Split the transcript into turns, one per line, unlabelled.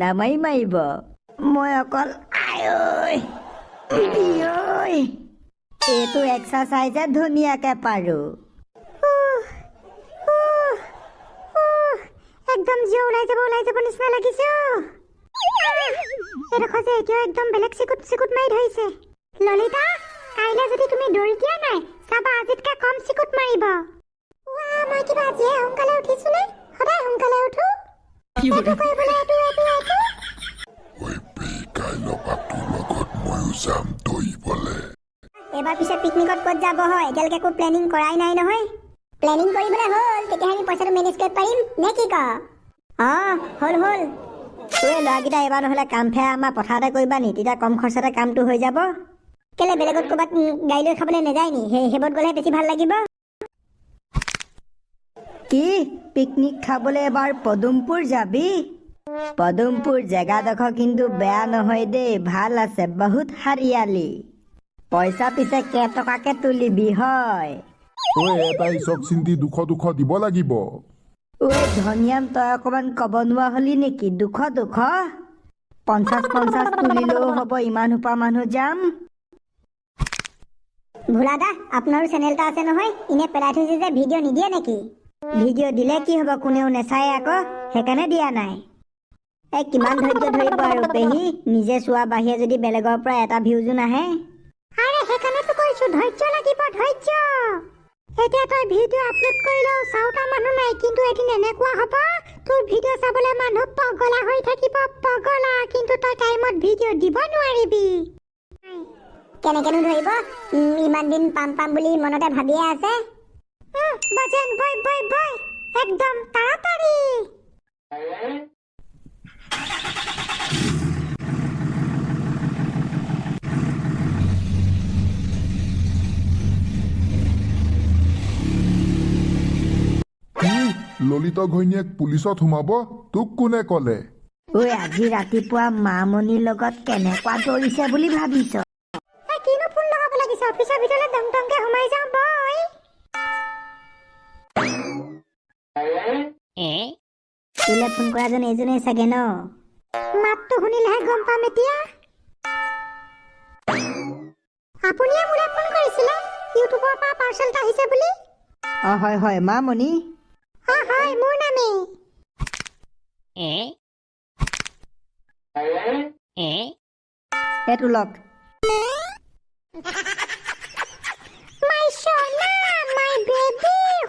খুন্দা মাৰি মাৰিব। মই অকল এইটো এক্সাৰচাইজে ধুনীয়াকে পাৰোঁ।
একদম জিও ওলাই যাব নিচিনা লাগিছে। এডোখৰ যে এতিয়াও একদম বেলেগ চিকুট মাৰি ধৰিছে। ললিতা, কাইলৈ যদি তুমি দৌৰি দিয়া নাই, চাবা আজিতকৈ কম চিকুট মাৰিব। মই কিবা আজিহে সোনকালে উঠিছো নে? সদায় সোনকালে উঠো। এইটো কৰিবলৈ এইটো। এবাৰ পিছে পিকনিকত ক'ত যাব হয়? এতিয়ালৈকে একো প্লেনিং কৰাই নাই নহয়। প্লেনিং কৰিবলৈ হ'ল, তেতিয়াহে আমি পইচাটো মেনেজ কৰিব পাৰিম নে কি ক? হ'ল।
ল'ৰাকেইটা এবাৰ নহ'লে কাম ফেৰা আমাৰ পথাৰতে কৰিবা নি? তেতিয়া কম খৰচতে কামটো হৈ যাব।
কেলে বেলেগত ক'ৰবাত গাড়ী লৈ খাবলৈ নাযায় নি? সেইবোৰত গ'লেহে বেছি ভাল লাগিব।
কি পিকনিক খাবলৈ এবাৰ পদুমপুৰ যাবি? পদুমপুৰ জেগাডোখৰ কিন্তু বেয়া নহয় দেই, ভাল আছে, বহুত হাৰিয়ালি। পইচা পিছে কেইটকাকে তুলিবি হয়?
এটাই চক চিন্তি 200 দিব লাগিব।
ধনিয়াম, তই অকমান ক'ব নোৱাৰা হলি নেকি? 200 50 তুলিলেও হ'ব, ইমান সোপা মানুহ যাম।
ভোলা দা, আপোনাৰো চেনেল এটা আছে নহয়, এনে পেলাই থৈছে যে, ভিডিঅ' নিদিয়ে নেকি?
ভিডিঅ' দিলে কি হ'ব, কোনেও নেচায় আকৌ, সেইকাৰণে দিয়া নাই। কিমান ধৈৰ্য ধৰিব আৰু পেহী, নিজে চোৱা বাহিৰে যদি বেলেগৰ পৰা এটা ভিউজো নাহে।
সেইকাৰণেতো কৈছো, ধৈৰ্য লাগিব, ধৈৰ্য। এতিয়া তই ভিডিঅ' আপলোড কৰিলেও চাওঁতা মানুহ নাই, কিন্তু এদিন এনেকুৱা হ'ব তোৰ ভিডিঅ' চাবলৈ মানুহ পগলা হৈ থাকিব, পগলা। কিন্তু তই টাইমত ভিডিঅ' দিব নোৱাৰিবি। কেনেকেনো ধৰিব? ইমান দিন পাম বুলি মনতে ভাবিয়ে আছে। বজেন বয় একদম তাড়াতাড়ি।
ললিতা ঘৈণীয়েক পুলিচত সোমাব? তোক কোনে ক'লে?
আজি ৰাতিপুৱা মামনিৰ লগত কেনেকুৱা দৌৰিছে বুলি ভাবিছ?
কিনো ফোন লগাব লাগিছে? অফিচৰ ভিতৰলৈ দমকে সোমাই যাওঁ বই।
তোলে ফোন কৰাজন এইজনেই চাগে ন?
মাতটো শুনিলেহে গম পাম এতিয়া। আপুনিয়ে মোলৈ ফোন কৰিছিলে, ইউটিউবৰ পৰা পাৰ্চেল এটা আহিছে বুলি।
হয় মামনি।
হয়, মোৰ নামেই।
এইটো লওক।